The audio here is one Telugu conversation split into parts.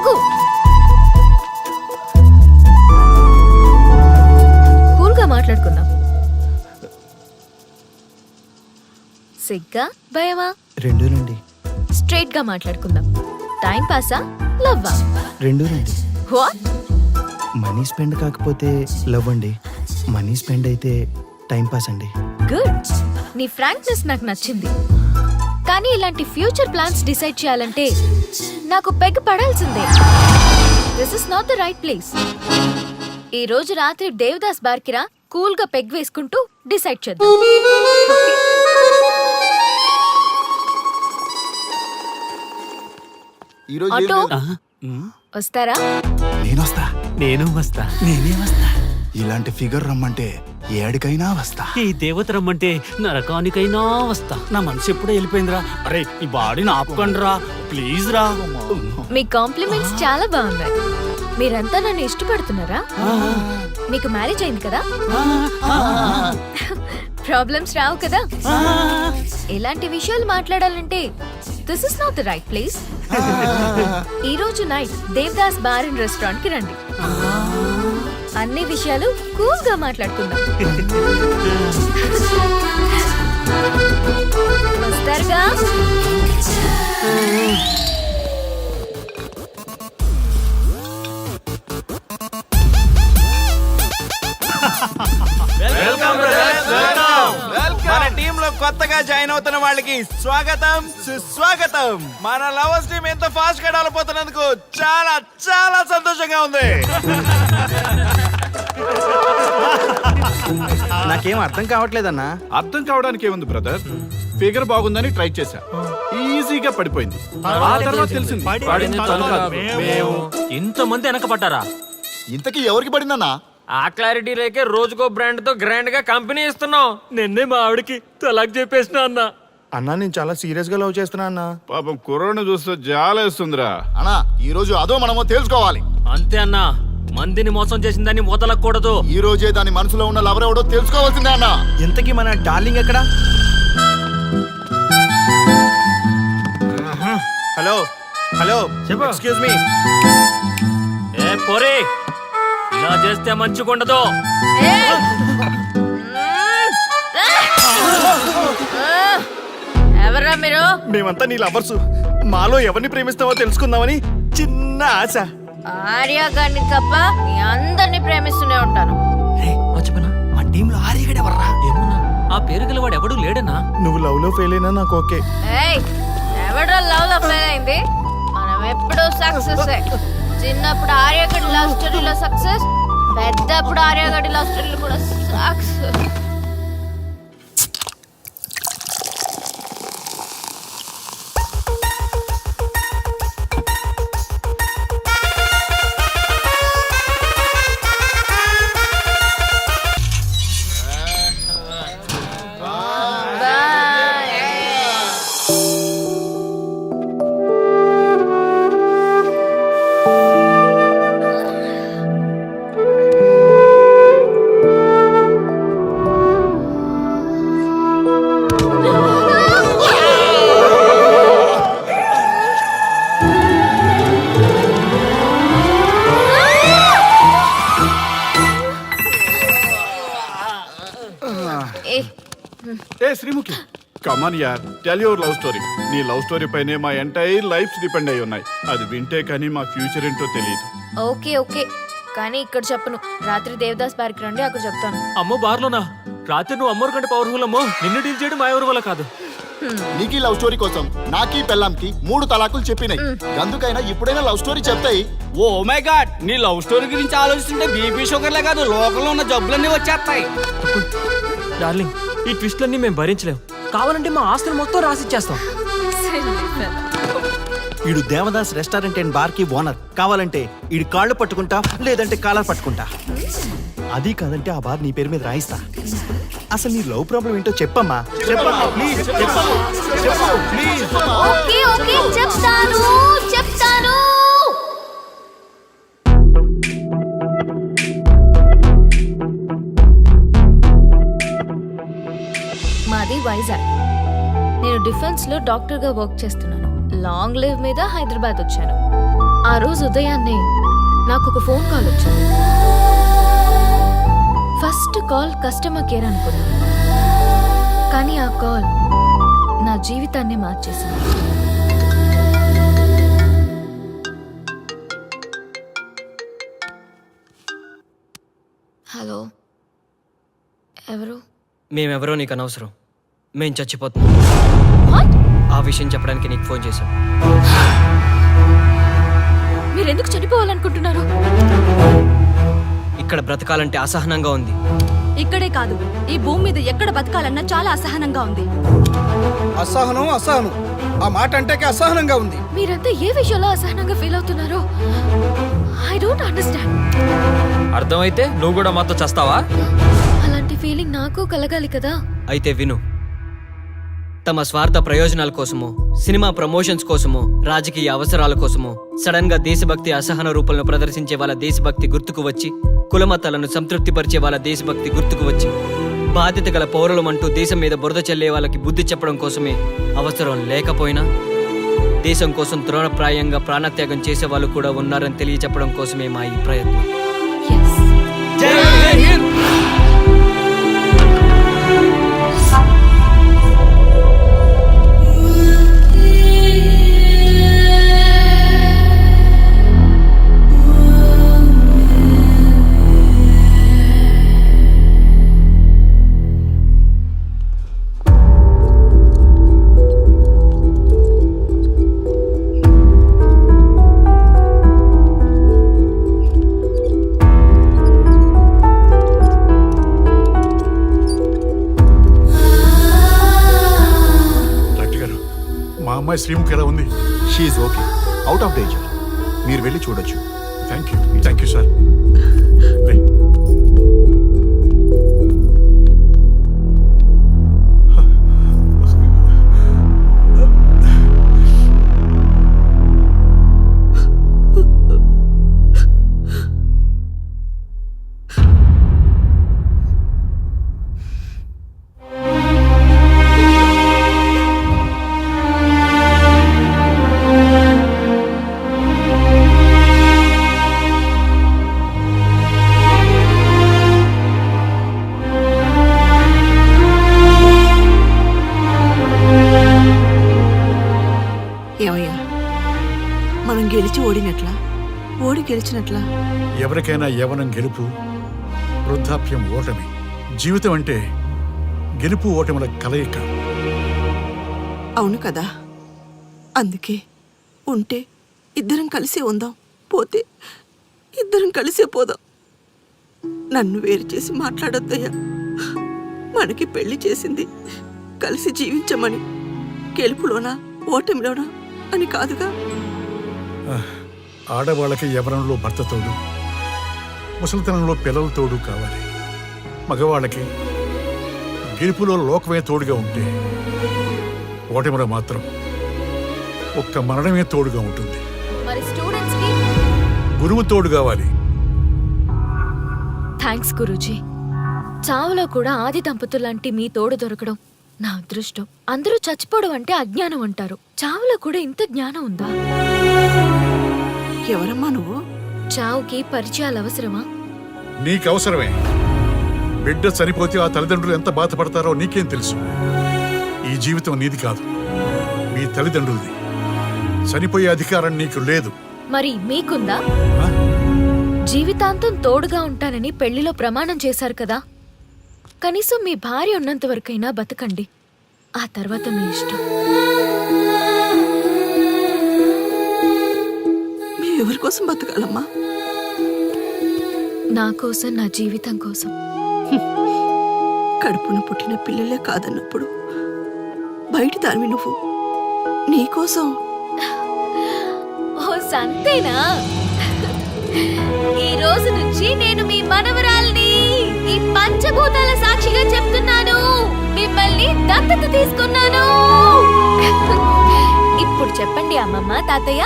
ఆగు. కూల్గా మాట్లాడుకుందాం. సిగ్గా భయమా? రెండూనండి. స్ట్రైట్ గా మాట్లాడుకుందాం. టైం పాసా లవ్వా? రెండూనండి. వాట్? మనీ స్పెండ్ కాకపోతే లవ్ అండి, మనీ స్పెండ్ అయితే టైం పాస్ అండి. గుడ్. నీ ఫ్రాంక్నెస్ నాకు నచ్చింది. కానీ ఇలాంటి ఫ్యూచర్ ప్లాన్స్ డిసైడ్ చేయాలంటే నాకు పెగ్ పడాల్సిందే. This is not the right place. ఈ రోజు రాత్రి దేవదాస్ బార్కి రా, కూల్ గా పెగ్ వేసుకుంటూ డిసైడ్ చేద్దాం. ఆటో వస్తారా? నేనొస్తా. నేను వస్తా. నేనే వస్తా. ఇలాంటి ఫిగర్ రమ్మంటే ఏడికైనా వస్తా. ఈ దేవత రమ్మంటే నరకానికైనా వస్తా. నా మనసు ఎప్పుడో వెళ్ళిపోయిందిరా. అరే ఈ బాడీని ఆపుకోండి రా ప్లీజ్ రా. మీ కాంప్లిమెంట్స్ చాలా బాగున్నాయి. మీరంతా నన్ను ఇష్టపడుతున్నారా? మీకు మ్యారేజ్ అయింది కదా? ప్రాబ్లమ్స్ రావు కదా? ఇలాంటి విషయాలు మాట్లాడాలంటే this is not the right place. ఈ రోజు night Devdas bar and restaurant కి రండి. అన్ని విషయాలు కూల్ గా మాట్లాడుకుందాం. వస్తారుగా? మన టీమ్ లో కొత్తగా జాయిన్ అవుతున్న వాళ్ళకి స్వాగతం సుస్వాగతం. మన లవర్స్ టీమ్ ఎంత ఫాస్ట్ గా డెవలప్ అవుతున్నందుకు చాలా చాలా సంతోషంగా ఉంది. నాకేం అర్థం కావట్లేదన్నా. అర్థం కావడానికి ఏముంది బ్రదర్, ఫిగర్ బాగుందని ట్రై చేశా, ఈజీగా పడిపోయింది. ఆ తర్వాత తెలిసింది పడింది తను కాదు, మేము. ఇంతమంది వెనకపడ్డారా? ఇంతకీ ఎవరికి పడిందన్నా? ఆ క్లారిటీ లేకే రోజుకో బ్రాండ్ తో గ్రాండ్ గా కంపెనీ ఇస్తున్నాం. నిన్నే మా ఆవిడకి తలాక్ చెప్పేసిన అన్న. అన్నా నేను చాలా సీరియస్ గా లవ్ చేస్తున్నా అన్నా. పాపం కుర్రోడ్ని చూస్తే జాలేస్తుందిరా. అన్నా ఈ రోజు అదో మనమో తెలుసుకోవాలి. అంతే అన్నా, మందిని మోసం చేసిందని వదలకూడదు. ఈ రోజే దాని మనసులో ఉన్న లవర్ ఎవడో తెలుసుకోవాల్సిందే అన్నా. ఇంతకీ మన డార్లింగ్ ఎక్కడ? Hello hello, excuse me. ఏ పోరే, ఇలా చేస్తే మంచిగుండదు. ఎవరా మీరు? మేమంతా నీ లవర్స్. మాలో ఎవరిని ప్రేమిస్తావో తెలుసుకుందామని చిన్న ఆశ. ఆర్య గారిని తప్ప మీ అందరినీ ప్రేమిస్తూనే ఉంటాను. మర్చిపోయినా, మా టీంలో ఆర్యగడ ఎవర్రా? ఏమన్నా ఆ పేరు గల వాడు ఎవడు లేడన్నా. నువ్వు లవ్ లో ఫెయిల్ అయినా నాకు ఓకే. ఏయ్, ఎవడో లవ్ లో ఫెయిల్ అయింది? మనం ఎప్పుడూ సక్సెస్. చిన్నప్పుడు ఆర్యగడి లవ్ స్టోరీలో సక్సెస్, పెద్దప్పుడు ఆర్యగడి లవ్ స్టోరీలో కూడా సక్సెస్. ఏ శ్రీముఖి, కమాన్ యార్, టెల్ యువర్ లవ్ స్టోరీ. నీ లవ్ స్టోరీ పైనే మా ఎంటైర్ లైఫ్ డిపెండ్ అయి ఉన్నాయి. అది వింటే కానీ మా ఫ్యూచర్ ఏంటో తెలియదు. ఓకే ఓకే, కానీ ఇక్కడ చెప్పను. రాత్రి దేవదాస్ బార్కి రండి, అక్కడ చెప్తాను. అమ్మో బార్లోనా? రాత్రి నువ్వు అమ్మోరు కంటే పవర్ఫుల్ అమ్మో. నిన్ను డీల్ చేయడం మా ఎవరి వల్ల కాదు. నీకీ లవ్ స్టోరీ కోసం నాకీ పెళ్ళాంకి 3 తలాకులు చెప్పినాయి. అందుకైనా ఇప్పుడైనా లవ్ స్టోరీ చెప్తాయి. ఓ మై గాడ్, నీ లవ్ స్టోరీ గురించి ఆలోచిస్తుంటే బీపీ షుగర్లే కాదు లోకంలో ఉన్న జబ్బులన్నీ వచ్చేస్తాయి. డార్లింగ్, ఈ ట్విస్ట్లన్నీ మేము భరించలేం. కావాలంటే మా ఆస్తులు మొత్తం రాసిచ్చేస్తాం. ఈడు దేవదాస్ రెస్టారెంట్ అండ్ బార్ కి ఓనర్. కావాలంటే ఈడు కాళ్ళు పట్టుకుంటా, లేదంటే కాలర్ పట్టుకుంటా. అది కాదంటే ఆ బార్ నీ పేరు మీద రాయిస్తా. అసలు నీ లవ్ ప్రాబ్లం ఏంటో చెప్పమ్మా. చెప్పమ్మా ప్లీజ్, చెప్పమ్మా, చెప్పు ప్లీజ్. ఓకే ఓకే, చెప్తాను చెప్తాను. మాది వైజాగ్. నేను డిఫెన్స్ లో డాక్టర్ గా వర్క్ చేస్తున్నాను. లాంగ్ లీవ్ మీద హైదరాబాద్ వచ్చాను. ఆ రోజు ఉదయాన్నే నాకు ఒక ఫోన్ కాల్ వచ్చింది. ఫస్ట్ కాల్ కస్టమర్ కేర్ అనుకున్నాను, కానీ ఆ కాల్ నా జీవితాన్ని మార్చేసింది. హలో, ఎవరు? మేమెవరో నీకు అనవసరం. మేం చచ్చిపోతున్నాం. వాట్? ఆ విషయం చెప్పడానికి నీకు ఫోన్ చేశాం. మీరెందుకు చనిపోవాలనుకుంటున్నారు? ఇక్కడ బ్రతకాలంటే అసహనంగా ఉంది. ఇక్కడే కాదు, ఈ భూమి మీద ఎక్కడ బతకాలన్నా చాలా అసహనంగా ఉంది. అసహనం అసహనం ఆ మాట అంటే అసహనంగా ఉంది. మీరంతా ఏ విషయంలో అసహనంగా ఫీల్ అవుతున్నారో ఐ డోంట్ అండర్స్టాండ్. అర్థమైతే నువ్వు కూడా మాతో చస్తావా? అలాంటి ఫీలింగ్ నాకు కలగాలి కదా. అయితే విను. తమ స్వార్థ ప్రయోజనాల కోసమో, సినిమా ప్రమోషన్స్ కోసమో, రాజకీయ అవసరాల కోసమో సడన్ గా దేశభక్తి అసహన రూపంలో ప్రదర్శించే వాళ్ళ దేశభక్తి గుర్తుకు వచ్చి, కులమతాలను సంతృప్తిపరిచే వాళ్ళ దేశభక్తి గుర్తుకు వచ్చి, బాధ్యత గల పౌరులమంటూ దేశం మీద బురద చల్లే వాళ్ళకి బుద్ధి చెప్పడం కోసమే, అవసరం లేకపోయినా దేశం కోసం ద్రోణప్రాయంగా ప్రాణత్యాగం చేసే వాళ్ళు కూడా ఉన్నారని తెలియచెప్పడం కోసమే మా ఈ ప్రయత్నం. Yes. డాక్టర్ గారు, మా అమ్మాయి శ్రీముఖి ఎలా ఉంది? She's okay, out of danger. మీరు వెళ్ళి చూడొచ్చు. Thank you sir. ఏమయ్యా, మనం గెలిచి ఓడినట్లా, ఓడి గెలిచినట్లా? ఎవరికైనా యవ్వనం గెలుపు, వృద్ధాప్యం ఓటమి. జీవితం అంటే గెలుపు ఓటముల కలయిక. అవును కదా, అందుకే ఉంటే ఇద్దరం కలిసే ఉందాం, పోతే ఇద్దరం కలిసే పోదాం. నన్ను వేరు చేసి మాట్లాడొద్దయ్యా. మనకి పెళ్లి చేసింది కలిసి జీవించమని, గెలుపులోనా ఓటమిలోనా అని కాదుగా. ఆడవాళ్ళకి యవ్వనంలో భర్త తోడు, ముసలితనంలో పిల్లల తోడు కావాలి. మగవాళ్ళకి గెలుపులో లోకమే తోడుగా ఉంటే, ఓటమిలో మాత్రం ఒక్క మరణమే తోడుగా ఉంటుంది. మరి స్టూడెంట్స్ కి గురువు తోడు కావాలి. థ్యాంక్స్ గురూజీ. చావులో కూడా ఆది దంపతులాంటి మీ తోడు దొరకడం నా అదృష్టం. అందరూ చచ్చిపోవడం అంటే అజ్ఞానం అంటారు, చావులో కూడా ఇంత జ్ఞానం ఉందా? ఎవరమ్మా నువ్వు? చావుకి పరిచయాలు అవసరమా? నీకు అవసరమే. బిడ్డ చనిపోతే ఆ తల్లిదండ్రులు ఎంత బాధపడతారో నీకేం తెలుసు? ఈ జీవితం నీది కాదు, మీ తల్లిదండ్రులది. చనిపోయే అధికారం నీకు లేదు. మరి మీకుందా? ఆ? జీవితాంతం తోడుగా ఉంటానని పెళ్లిలో ప్రమాణం చేశారు కదా, కనీసం మీ భార్య ఉన్నంత వరకైనా బతకండి, ఆ తర్వాత మీ ఇష్టం. మేమెవరి కోసం బతకాలమ్మా? నా కోసం, నా జీవితం కోసం. కడుపున పుట్టిన పిల్లలే కాదన్నప్పుడు బయట దానివి నువ్వు, నీకోసం. ఓ సంతేనా? ఈ రోజు నుంచి నేను మీ మనవరాల్ని. ఈ పంచభూతాల సాక్షిగా చెప్తున్నాను, మిమ్మల్ని దత్తత తీసుకున్నాను. ఇప్పుడు చెప్పండి అమ్మమ్మ, తాతయ్య,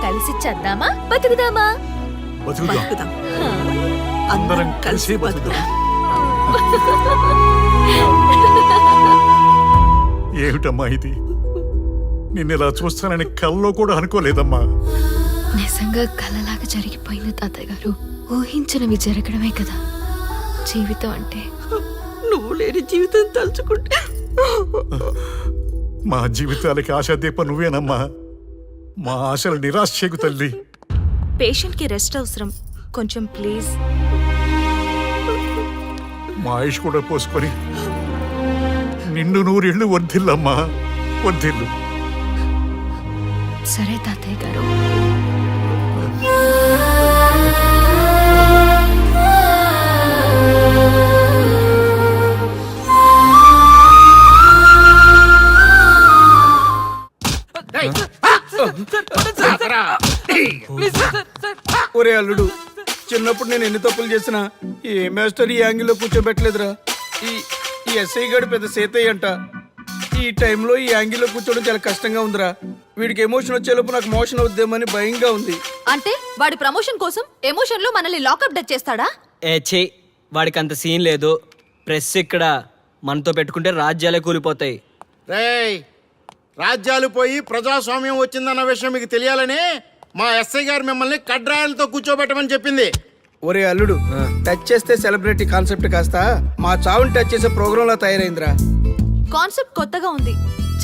కలిసి చద్దామా బతుకుదామా? బతుకుదాం. బతుకుదాం. అందరం కలిసే బతుకుదాం. ఏమిటమ్మా ఇది? నిన్నెలా చూస్తానని కల్లో కూడా అనుకోలేదమ్మా. నిజంగా కలలాగా జరిగిపోయింది తాతయ్య గారు. ఊహించినవి జరగడమే కదా జీవితం అంటే. నువ్వు లేని జీవితం తలుచుకుంటే మా జీవితాలకి ఆశాదీప నువ్వేనమ్మా. మా ఆశలు నిరాశ చేయకు తల్లి. పేషెంట్ కి రెస్ట్ అవసరం, కొంచెం ప్లీజ్. మా ఆయుష్ కూడా పోసుకొని నిన్ను నూరేళ్ళు వర్ధిల్లమ్మా, వర్ధిల్లు. సరే తాతయ్య గారు. ఒరే అల్లుడు, చిన్నప్పుడు నేను ఎన్ని తప్పులు చేసినా ఏ మాస్టర్ ఈ యాంగిల్లో కూర్చోబెట్టలేదురా. ఈ ఎస్ఐ గడు పెద్ద సేతయ్య అంట. ఈ టైంలో ఈ యాంగిల్లో కూర్చోవడం చాలా కష్టంగా ఉందిరా. వీడికి ఎమోషన్ వచ్చేలోపు నాకు మోషన్ అవుద్దేమని భయంగా ఉంది. అంటే వాడి ప్రమోషన్ కోసం ఎమోషన్ లో మనల్ని లాకప్ డెత్ చేస్తాడా? ఛీ, వాడికి అంత సీన్ లేదు. ప్రెస్ ఇక్కడ మనతో పెట్టుకుంటే రాజ్యాలే కూలిపోతాయి. రేయ్, రాజ్యాలు పోయి ప్రజాస్వామ్యం వచ్చిందన్న విషయం మీకు తెలియాలని మా ఎస్ఐ గారు మిమ్మల్ని కడ్రాయలతో కూర్చోబెట్టమని చెప్పింది. ఒరే అల్లుడు, టచ్ చేస్తే సెలబ్రిటీ కాన్సెప్ట్ కాస్త మా చావుని టచ్ చేసే ప్రోగ్రామ్ లా తయారైందిరా. కాన్సెప్ట్ కొత్తగా ఉంది,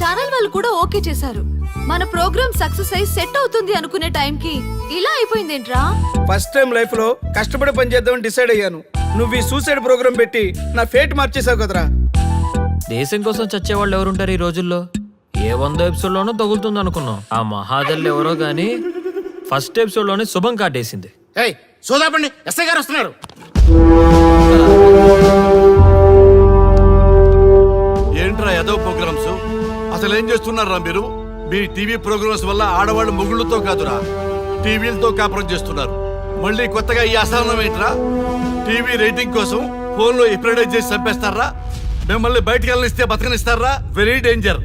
ఛానల్ వాళ్ళు కూడా ఓకే చేశారు. మన ప్రోగ్రామ్ సక్సెస్ అయి సెట్ అవుతుంది అనుకునే టైంకి ఇలా అయిపోయిందేంట్రా? ఫస్ట్ టైం లైఫ్ లో కష్టపడి పని చేద్దామని డిసైడ్ అయ్యాను. నువ్వు ఈ సూసైడ్ ప్రోగ్రామ్ పెట్టి నా ఫేట్ మార్చేసావు కదరా. దేశం కోసం చచ్చేవాళ్ళు ఎవరుంటారు ఈ రోజుల్లో? ఏ 100 ఎపిసోడ్ లోనో తగులుతుంది అనుకున్నాం. ఆ మహాదల్ ఎవరో గానీ ఫస్ట్ ఎపిసోడ్ లోనే శుభం కాటేసింది. ఏయ్, సోదాపండి, ఎస్ఐ గారు వస్తున్నారు. ఏంట్రా ఏదో ప్రోగ్రామ్స్? అసలు ఏం చేస్తున్నారా మీరు? మీ టీవీ ప్రోగ్రామ్స్ వల్ల ఆడవాళ్ళు మొగుళ్ళతో కాదురా, టీవీలతో కాపురం చేస్తున్నారు. మళ్ళీ కొత్తగా ఈ అసహనం ఏంట్రా? టీవీ రేటింగ్ కోసం ఫోన్లో ఎప్రిడైజ్ చేసి చంపేస్తారా? మిమ్మల్ని బయటకు వెళ్ళనిస్తే బతకనిస్తారా? Very danger.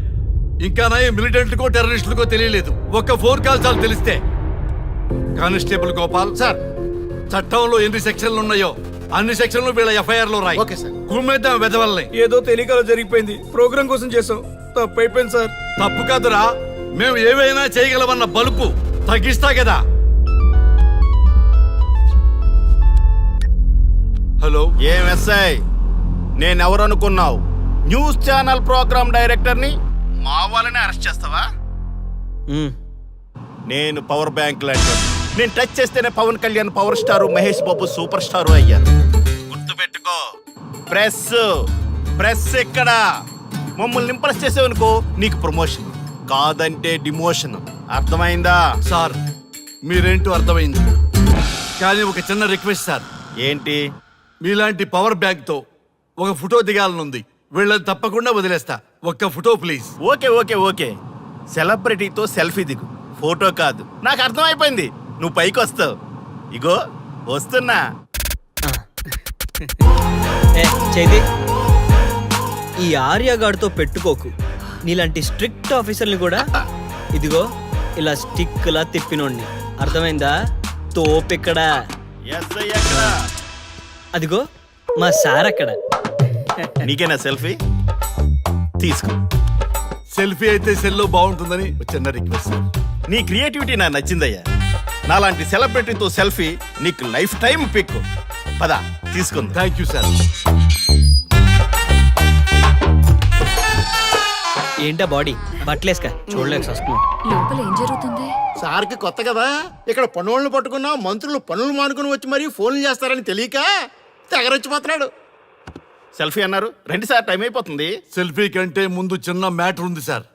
ఇంకా నయం మిలిటెంట్లకో టెర్రరిస్టులకో తెలియలేదు, ఒక్క ఫోన్ కాల్ చాలు తెలిస్తే. కానిస్టేబుల్ గోపాల్ సార్, చట్టంలో ఎన్ని సెక్షన్లు ఉన్నాయో అన్ని సెక్షన్లు వీళ్ళ ఎఫ్ఐఆర్ లో రాయి. Okay sir. కుమ్మేద్దాం వెదవల్ని. ఏదో తెలియకలో జరిగిపోయింది, ప్రోగ్రామ్ కోసం చేసాం, తప్పు అయిపోయింది సార్. తప్పు కాదురా, మేము ఏవైనా చేయగలమన్న బలుపు తగ్గిస్తా కదా. హలో, ఏం ఎస్ఐ, నేనెవరనుకున్నావు? న్యూస్ ఛానల్ ప్రోగ్రామ్ డైరెక్టర్ని మా వాళ్ళని అరెస్ట్ చేస్తావా? నేను పవర్ బ్యాంక్ లాంటి, నేను టచ్ చేస్తేనే Pawan Kalyan power star, Mahesh Babu super star అయ్యారు. గుర్తుపెట్టుకో, ప్రెస్ ఎక్కడ మమ్మల్ని ఇంప్రెస్ చేసావనుకో నీకు ప్రమోషన్, కాదంటే డిమోషన్. అర్థమైందా? సార్ మీరేంటో అర్థమైంది, కానీ ఒక చిన్న రిక్వెస్ట్ సార్. ఏంటి? మీలాంటి పవర్ బ్యాంక్ తో ఒక ఫోటో దిగాలనుంది. వీళ్ళని తప్పకుండా వదిలేస్తా, ఒక్క photo please. Okay okay okay, సెలబ్రిటీతో సెల్ఫీ దిగు, ఫోటో కాదు. నాకు అర్థమైపోయింది, నువ్వు పైకి వస్తావు. ఇగో వస్తున్నా. చైతి, ఈ ఆర్యగాడితో పెట్టుకోకు. నీలాంటి స్ట్రిక్ట్ ఆఫీసర్ని కూడా ఇదిగో ఇలా స్టిక్ లా తిప్పినోడిని. అర్థమైందా? తోపిక్కడ. ఎస్ఐ ఎక్కడ? అదిగో మా సార్ అక్కడ. నీకేనా సెల్ఫీ? తీసుకో. సెల్ఫీ అయితే సెల్లో బాగుంటుందని ఒక చిన్న రిక్వెస్ట్ సార్. నీ క్రియేటివిటీ నాకు నచ్చిందయ్యా. నాలాంటి సెలబ్రిటీతో సెల్ఫీ నీకు లైఫ్ టైం పిక్. పద తీసుకుంది. Thank you sir. ఏంటా బాడీ బట్టలేసుక చూడలేక వస్తున్నాం. లోపల ఏం జరుగుతుంది? సార్కి కొత్త కదా, ఇక్కడ పనులను పట్టుకున్నా మంత్రులు పనులు మానుకుని వచ్చి మరీ ఫోన్లు చేస్తారని తెలియక తెగరొచ్చిపోతున్నాడు. సెల్ఫీ అన్నారు, రండి సార్, టైం అయిపోతుంది. సెల్ఫీ కంటే ముందు చిన్న మ్యాటర్ ఉంది సార్.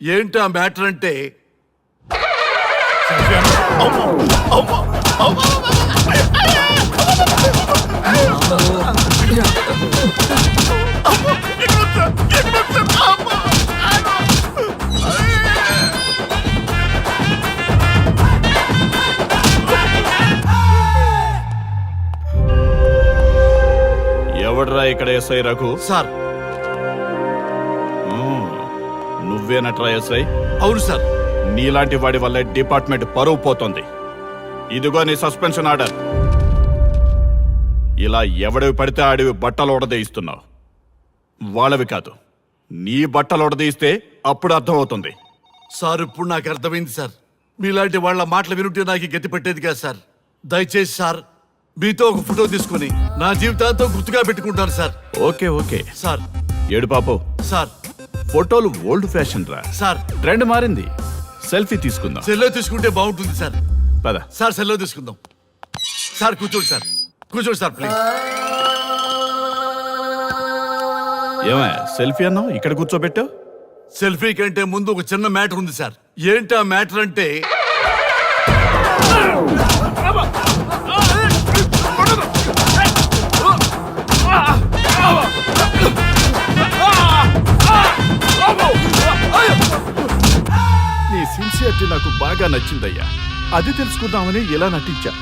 ఏంటి ఆ మ్యాటర్ అంటే, ఎవడ్రా ఇక్కడ ఎస్ఐ రఘు? సార్. నువ్వేనట్రా ఎస్ఐ? అవును సార్. నీలాంటి వాడి వల్ల డిపార్ట్మెంట్ పరువు పోతుంది. ఇదిగో నీ సస్పెన్షన్ ఆర్డర్. ఇలా ఎవడివి పడితే ఆడివి బట్టలు ఉడదీయిస్తున్నావు. వాళ్ళవి కాదు, నీ బట్టలు ఉడదీయిస్తే అప్పుడు అర్థమవుతుంది. సార్ ఇప్పుడు నాకు అర్థమైంది సార్. మీలాంటి వాళ్ళ మాటలు వినుంటే నాకు ఈ గతి పెట్టేది కాదు సార్. దయచేసి సార్ మీతో ఒక ఫోటో తీసుకుని నా జీవితాంతో గుర్తుగా పెట్టుకుంటాను సార్. ఓకే ఓకే సార్ ఏడు పాపం, సార్ ఫోటోలు ఓల్డ్ ఫ్యాషన్ రా. సార్ ట్రెండ్ మారింది, సెల్ఫీ తీసుకుందాం. సెల్లో తీసుకుంటే బాగుంటుంది సార్. పద. సార్ సెల్లో తీసుకుందాం. సార్ కూర్చోండి సార్, కూర్చోండి సార్ ప్లీజ్. ఏమయ్య సెల్ఫీ అన్నావు, ఇక్కడ కూర్చోబెట్టావు? సెల్ఫీ కంటే ముందు ఒక చిన్న మ్యాటర్ ఉంది సార్. ఏంటి ఆ మ్యాటర్ అంటే, నీ సిన్సియరిటీ నాకు బాగా నచ్చిందయ్యా. అది తెలుసుకుందామని ఇలా నటించా.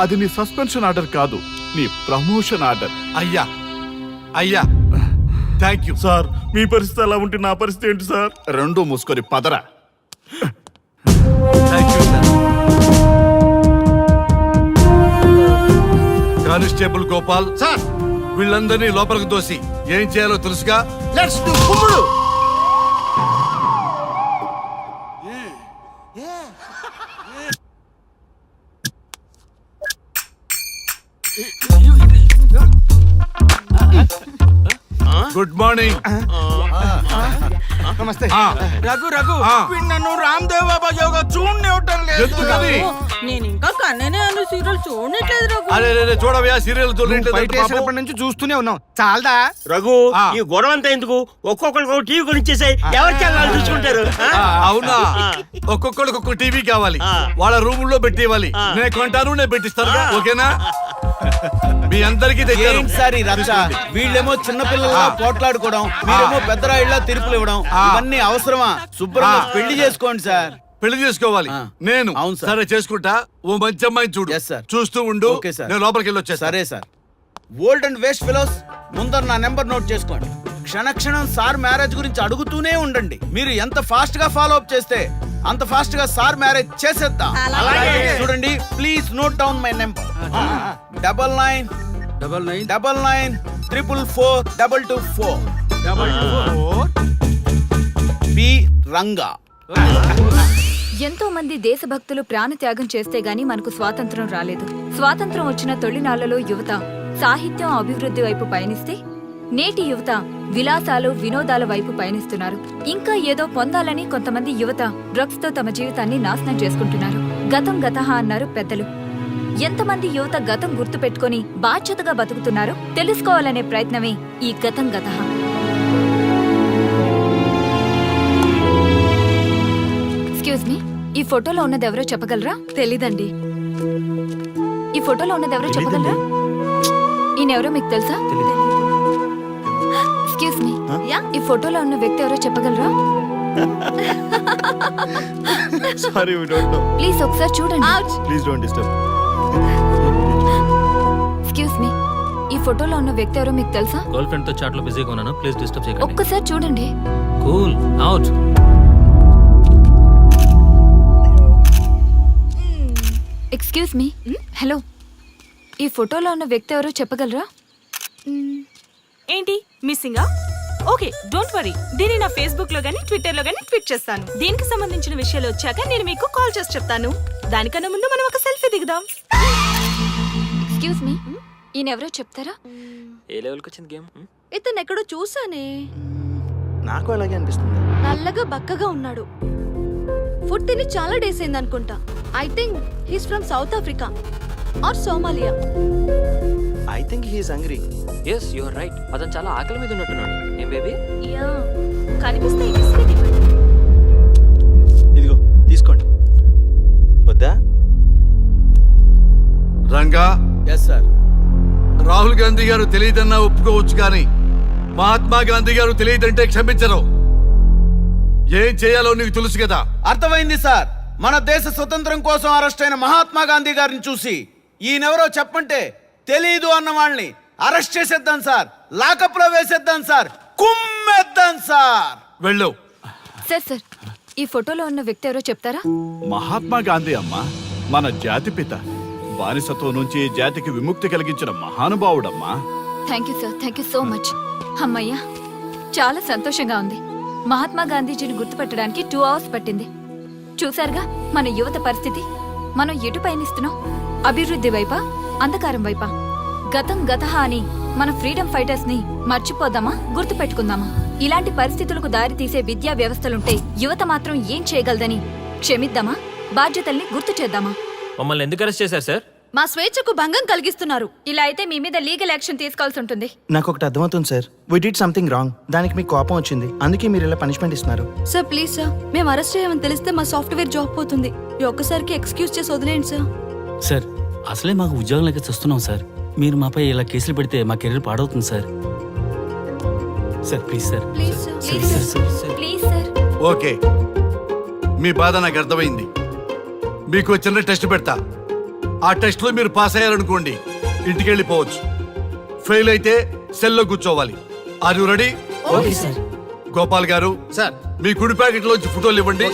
అది నీ సస్పెన్షన్ ఆర్డర్ కాదు, నీ ప్రమోషన్ ఆర్డర్. అయ్యా అయ్యా థ్యాంక్ యూ సార్ మీ పరిస్థితి అలా ఉంటే నా పరిస్థితి ఏంటి సార్? రెండు మూసుకొని పదరా. Thank you sir. Constable Gopal sir వీళ్ళందరినీ లోపలికి తోసి ఏం చేయాలో తెలుసుగా. లెట్స్ డు కుమ్ముడు. Good morning. నమస్తే. రఘు రఘు ఆ. వీడు నన్ను రామ్ దేవ్ బాబా యోగా చూడనివ్వటం లేదు. ఎందుకని? నేను ఇంకా కన్ననే అను సీరియల్ చూడట్లేదు రఘు. అరే రే చూడవయ్యా సీరియల్ బయట వేసినప్పటి నుంచి చూస్తూనే ఉన్నాం. చాలదా? రఘు ఆ. ఈ గొడవ అంతా ఎందుకు? ఒక్కొక్కరికి ఒక టీవీ కొనిచ్చేసాయి, ఎవరి ఛానల్ చూసుకుంటారు. అవునా? ఒక్కొక్కడికి ఒక్కొక్క టీవీ కావాలి, ఆ. వాళ్ళ రూముల్లో పెట్టేవాలి. ఆ. నేను కొంటాను, నేను పెట్టిస్తాను. ఓకేనా? మీ అందరికీ తెచ్చాను. ఏంటి సార్ ఈ రచ్చ? వీళ్ళేమో చిన్నపిల్లలా పోట్లాడుకోవడం, మీరేమో పెద్దరాయిళ్ళ తీర్పులు ఇవ్వడం, ఇవన్నీ అవసరమా? శుభ్రంగా పెళ్లి చేసుకోండి సార్. పెళ్లి చేసుకోవాలి ఆ. నేను. అవును సార్. సరే చేసుకుంటా. ఓ మంచి అమ్మాయిని చూడు. Yes, sir. చూస్తూ ఉండు. Okay sir. నేను లోపలికి వెళ్ళి వచ్చేస్తా. సరే sir. Old and waste fellows, ముందర నా నెంబర్ నోట్ చేసుకోండి. క్షణక్షణం సార్ మ్యారేజ్ గురించి అడుగుతూనే ఉండండి. మీరు ఎంత ఫాస్ట్ గా ఫాలో అప్ చేస్తే అంత ఫాస్ట్ గా సార్ మ్యారేజ్ చేసేద్దాం. అలాగే. చూడండి, please note down my number. 9999 444 224 B Ranga. ఎంతో మంది దేశభక్తులు ప్రాణత్యాగం చేస్తే గాని మనకు స్వాతంత్రం రాలేదు. స్వాతంత్రం వచ్చిన తొలినాళ్లలో యువత సాహిత్యం అభివృద్ధి వైపు పయనిస్తే నేటి యువత విలాసాలు వినోదాల వైపు పయనిస్తున్నారు. ఇంకా ఏదో పొందాలని కొంతమంది యువత డ్రగ్స్ తో తమ జీవితాన్ని నాశనం చేసుకుంటున్నారు. గతం గతహ అన్నారు పెద్దలు. ఎంతమంది యువత గతం గుర్తు పెట్టుకుని బాధ్యతగా బతుకుతున్నారో తెలుసుకోవాలనే ప్రయత్నమే ఈ గతం గతహ. ఎక్స్క్యూజ్ మీ, ఈ ఫోటోలో ఉన్నది ఎవరో చెప్పగలరా? తెలీదండి. ఈ ఫోటోలో ఉన్నది ఎవరో చెప్పగలరా? ఈయనెవరో మీకు తెలుసా? ఎక్స్క్యూజ్ మీ, ఈ ఫోటోలో ఉన్న వ్యక్తి ఎవరో చెప్పగలరా? Sorry we don't know. Please ఒకసారి చూడండి. Please don't disturb. Excuse me, ఈ ఫోటోలో ఉన్న వ్యక్తి ఎవరో మీకు తెలుసా? గర్ల్ ఫ్రెండ్ తో చాట్ లో బిజీగా ఉన్నాను, ప్లీజ్ డిస్టర్బ్ చేయకండి. ఒక్కసారి చూడండి. Cool out. Excuse me, hello, ఈ ఫోటోలో ఉన్న వ్యక్తి ఎవరో చెప్పగలరా? ఏంటి మిస్సింగా? Okay, don't worry. దీన్ని నా ఫేస్బుక్ లో గానీ ట్విట్టర్ లో గానీ ట్వీట్ చేస్తాను. దీనికి సంబంధించిన విషయాలు వచ్చాక నేను మీకు కాల్ చేసి చెప్తాను. దానికన్నా ముందు మనం ఒక సెల్ఫీ దిగుదాం. ఎక్స్క్యూజ్ మీ, ఈయన ఎవరో చెప్తారా? ఏ లెవెల్కి వచ్చింది గేమ్? ఇతను ఎక్కడో చూసానే. నాకు అలాగే అనిపిస్తుంది. నల్లగా బక్కగా ఉన్నాడు. ఫుడ్ తిని చాలా డేస్ అయింది అనుకుంటా. I think he's from South Africa or Somalia. I think he is hungry. Yes you are right. అతను చాలా ఆకలి మీద ఉన్నట్టున్నాడు. ఏం బేబీ? యా, కనిపిస్తే ఈ బిస్కెట్ ఇవ్వండి. ఇదిగో తీసుకోండి. వద్దా? Ranga, yes sir. రాహుల్ గాంధీ గారు తెలియదన్నా ఒప్పుకోవచ్చు, కానీ మహాత్మా గాంధీ గారు తెలియదంటే క్షమించరు. ఏం చేయాలో నీకు తెలుసు కదా. అర్థమైంది సార్. మన దేశ స్వతంత్రం కోసం అరెస్ట్ అయిన మహాత్మా గాంధీ గారిని చూసి ఈయనెవరో చెప్పంటే తెలీదు అన్న వాళ్ళని అరెస్ట్ చేసేద్దాం సార్. లాకప్ లో వేసేద్దాం సార్. కుమ్మేద్దాం సార్. వెళ్ళు. సార్ సార్, ఈ ఫోటోలో ఉన్న వ్యక్తి ఎవరో చెప్తారా? మహాత్మా గాంధీ అమ్మా, మన జాతిపిత. బానిసత్వం నుంచి జాతికి విముక్తి కలిగించిన మహానుభావుడమ్మా. Thank you sir, thank you so much. అమ్మయ్యా, చాలా సంతోషంగా ఉంది. మహాత్మా గాంధీజీని గుర్తుపట్టడానికి 2 hours పట్టింది. చూసారుగా మన యువత పరిస్థితి. మనం ఎటు పయనిస్తున్నాం? అభివృద్ధి వైపా, అంధకారం వైపా? గతం గతహ అని మన ఫ్రీడమ్ ఫైటర్స్ ని మర్చిపోదామా, గుర్తు పెట్టుకుందామా? ఇలాంటి పరిస్థితులకు దారి తీసే విద్యా వ్యవస్థలుంటే యువత మాత్రం ఏం చేయగలదని క్షమిద్దామా, బాధ్యతల్ని గుర్తు చేద్దామా? మమ్మల్ని ఎందుకు అరెస్ట్ చేశారు సార్? మా స్వేచ్ఛకు భంగం కలిగిస్తున్నారు. ఇలా అయితే మీ మీద లీగల్ యాక్షన్ తీసుకోవాల్సి ఉంటుంది. నాకు ఒకటి అర్థమవుతుంది sir, we did something wrong. దానికి మీకు కోపం వచ్చింది, అందుకే మీరు ఇలా పనిష్మెంట్ ఇస్తున్నారు. సార్ ప్లీజ్ సార్, మేము అరెస్ట్ చేయమని తెలిస్తే మా సాఫ్ట్వేర్ జాబ్ పోతుంది. ఈ ఒక్కసారికి ఎక్స్క్యూజ్ చేసి వదిలేండి సార్. సార్ అసలే మాకు ఉద్యోగం లేక చూస్తున్నాం సార్. మీరు మాపై ఇలా కేసులు పెడితే మా కెరీర్ పాడవుతుంది sir. Sir please sir. Please sir, please sir, please sir. Okay, మీ బాధ నాకు అర్థమైంది. మీకు చిన్న టెస్ట్ పెడతా. ఆ టెస్ట్లో మీరు పాస్ అయ్యారనుకోండి, ఇంటికి వెళ్ళిపోవచ్చు. ఫెయిల్ అయితే సెల్లో కూర్చోవాలి. Are you ready? Okay sir. Gopal garu, sir. మీ కుడి ప్యాకెట్లోంచి ఫోటోలు ఇవ్వండి.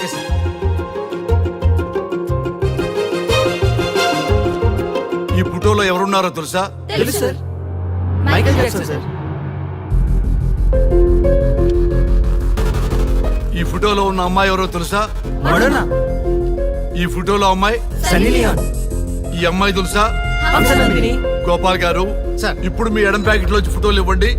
ఈ ఫోటోలో ఎవరున్నారో తెలుసా? తెలుసు సార్. Michael Jackson sir. ఈ ఫోటోలో ఉన్న అమ్మాయి ఎవరో తెలుసా? మడోనా. ఈ ఫోటోలో అమ్మాయి సన్నీ లియోన్. ఈ అమ్మాయి తెలుసా? హంసనందిని. గోపాల్ గారు, సార్. ఇప్పుడు మీ ఎడం ప్యాకెట్ లోంచి ఫోటోలు ఇవ్వండి.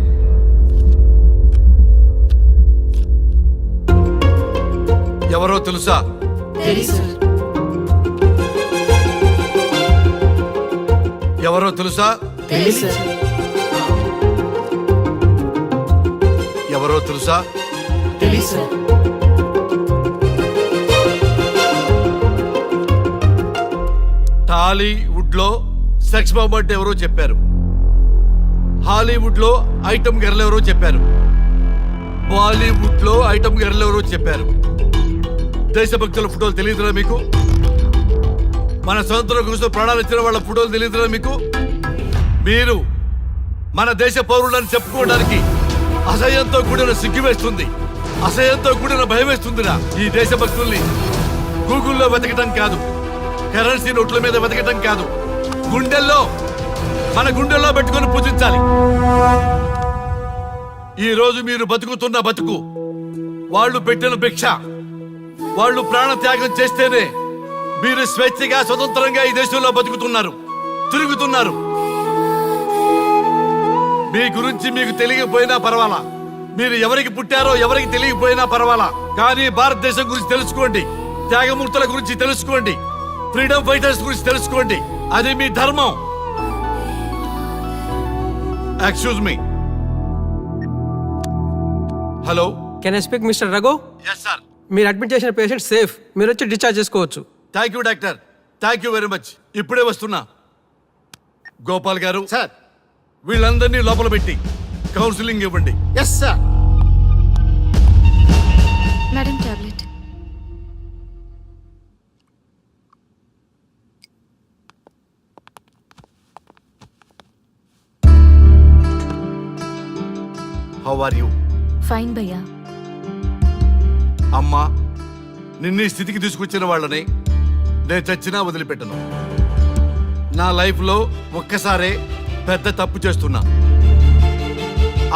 ఎవరో తెలుసా? ఎవరో తెలుసా? ఎవరో తెలుసా? టాలీవుడ్ లో సెక్స్ బాంబ్ అంటే ఎవరో చెప్పారు. హాలీవుడ్ లో ఐటమ్ గర్ల్ ఎవరో చెప్పారు. బాలీవుడ్ లో ఐటమ్ గర్ల్ ఎవరో చెప్పారు. దేశభక్తుల ఫోటోలు తెలియదురా మీకు? మన స్వతంత్రం కోసం ప్రాణాలు ఇచ్చిన వాళ్ళ ఫోటోలు తెలియదురా మీకు? మీరు మన దేశ పౌరులని చెప్పుకోవడానికి అసహ్యంతో కూడిన సిగ్గు వేస్తుంది, అసహ్యంతో కూడిన భయం వేస్తుందిరా. ఈ దేశభక్తుల్ని గూగుల్లో వెతకటం కాదు, కరెన్సీ నోట్ల మీద వెతకటం కాదు, మన గుండెల్లో పెట్టుకొని పూజించాలి. ఈ రోజు మీరు బతుకుతున్న బతుకు వాళ్ళు పెట్టిన భిక్ష. వాళ్ళు ప్రాణ త్యాగం చేస్తేనే మీరు స్వేచ్ఛగా స్వతంత్రంగా ఈ దేశంలో బతుకుతున్నారు, తిరుగుతున్నారు. మీ గురించి మీకు తెలియకపోయినా పర్వాలా, మీరు ఎవరికి పుట్టారో ఎవరికి తెలియకపోయినా పర్వాలా, కానీ భారతదేశం గురించి తెలుసుకోండి, త్యాగమూర్తుల గురించి తెలుసుకోండి, ఫ్రీడమ్ ఫైటర్స్ గురించి తెలుసుకోండి. అది మీ ధర్మం. Excuse me. Hello, can I speak Mister Raghu? Yes sir. మీరు అడ్మిట్ చేసిన పేషెంట్ సేఫ్, మీరు వచ్చి డిశ్చార్జ్ చేసుకోవచ్చు. Thank you doctor, thank you very much. ఇప్పుడే వస్తున్నా. గోపాల్ గారు, సార్. వీళ్ళందరినీ లోపల పెట్టి కౌన్సిలింగ్ ఇవ్వండి. Yes sir. Madam tablet. How are you? Fine భయ్యా. అమ్మా, నిన్ను ఈ స్థితికి తీసుకొచ్చిన వాళ్ళని నేను చచ్చినా వదిలిపెట్టను. నా లైఫ్లో ఒక్కసారే పెద్ద తప్పు చేస్తున్నా.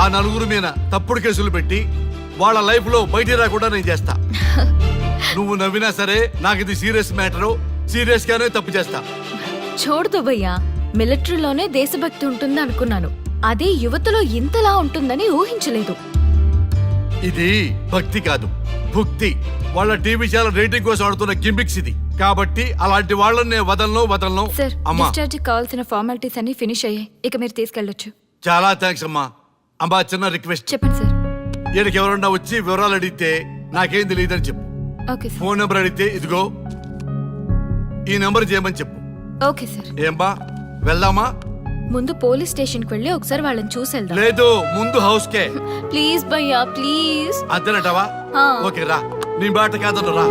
ఆ నలుగురు మీద తప్పుడు కేసులు పెట్టి వాళ్ళ లైఫ్లో బయట రాకుండా నేను చేస్తా. నువ్వు నవ్వినా సరే నాకు ఇది సీరియస్ మ్యాటరు, సీరియస్ గానే తప్పు చేస్తా. చూడదు భయ్యా, మిలిటరీలోనే దేశభక్తి ఉంటుంది అనుకున్నాను, అదే యువతలో ఇంతలా ఉంటుందని ఊహించలేదు. ఇది భక్తి కాదు, భుక్తి. వాళ్ళ టీవీ ఛానల్ రేటింగ్ కోసం ఆడుతున్న గిమిక్స్ ఇది. కాబట్టి అలాంటి వాళ్ళని నేను వదలను. సార్, అమ్మా, డిశ్చార్జ్ కావాల్సిన ఫార్మాలిటీస్ అన్ని ఫినిష్ అయ్యాయి, ఇక మీరు తీసుకెళ్ళొచ్చు. చాలా థ్యాంక్స్ అమ్మా. అమ్మా, చిన్న రిక్వెస్ట్. చెప్పండి సార్. ఈయనకి ఎవరన్నా వచ్చి వివరాలు అడిగితే నాకేం తెలియదని చెప్పు. Okay sir. ఫోన్ నెంబర్ అడిగితే ఇదిగో ఈ నెంబర్ చేయమని చెప్పు. Okay sir. ఏంబా, వెళ్దామా? ముందు పోలీస్ స్టేషన్కి వెళ్ళి ఒకసారి వాళ్ళని చూసి వెళ్దాం. లేదు, ముందు హౌస్ కే. ప్లీజ్ భయ్యా, ప్లీజ్. అంతేనటవా? ఆ. ఓకే, రా. నీ బాట కాదను, రా.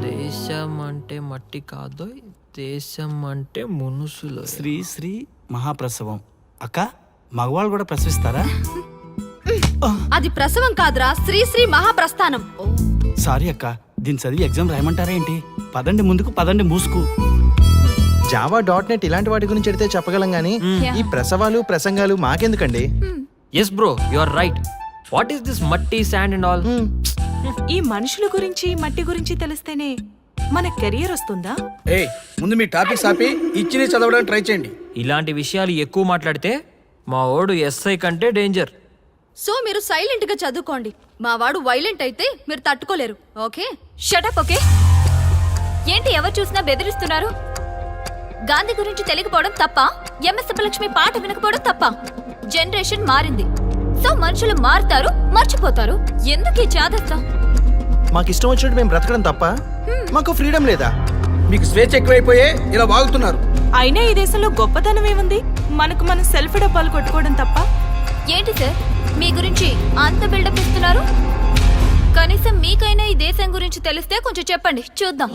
దేశం అంటే మట్టి కాదు, దేశం అంటే మనుషులు. శ్రీ శ్రీ మహాప్రసవం. అక్క, మగవాళ్ళు కూడా ప్రసవిస్తారా? అది ప్రసవం కాదురా, శ్రీ మహాప్రస్థానం. సారీ అక్క, దీన్ని చదివి ఎగ్జామ్ రాయమంటారా ఏంటి? పదండి ముందుకు, పదండి మూసుకు. జావా .net ఇలాంటి వాటి గురించి అడిగితే చెప్పగలం గానీ ఈ ప్రసవాలు ప్రసంగాలు మాకెందుకండి? Yes bro you are right. What is this మట్టి శాండ్ అండ్ ఆల్? ఈ మనుషుల గురించి మట్టి గురించి తెలిస్తేనే మన కెరియర్ వస్తుందా? ఏయ్ ముందు మీ టాపిక్స్ ఆపి ఇచ్చిని చదవడానికి ట్రై చేయండి. ఇలాంటి విషయాలు ఎక్కువ మాట్లాడితే మా ఓడు ఎస్ఐ కంటే డేంజర్. సో మీరు సైలెంట్ గా చదువుకోండి. మా వాడు వైలెంట్ అయితే మీరు తట్టుకోలేరు. Okay shut up. ఓకే ఏంటి ఎవరు చూసినా బెదిరిస్తున్నారు? గాంధీ గురించి తెలియకపోవడం తప్ప? ఎంఎస్ సుబ్బలక్ష్మి పాట వినకపోవడం తప్ప? జనరేషన్ మారింది. సో మనుషులు మారుతారు, మర్చిపోతారు. ఎందుకు ఈ చాదస్తం? మాకు ఇష్టం వచ్చినట్టు మేము బ్రతకడం తప్ప? మాకు ఫ్రీడమ్ లేదా? మీకు స్వేచ్ఛ ఎక్కువైపోయే ఇలా వాగుతున్నారు. అయినా ఈ దేశంలో గొప్పతనం ఏముంది? మనకు మనం సెల్ఫ్ డబ్బాలు కొట్టుకోవడం తప్ప? ఏంటి సార్ మీ గురించి అంత బిల్డప్ ఇస్తున్నారు? కనీసం మీకైనా ఈ దేశం గురించి తెలిస్తే కొంచెం చెప్పండి చూద్దాం.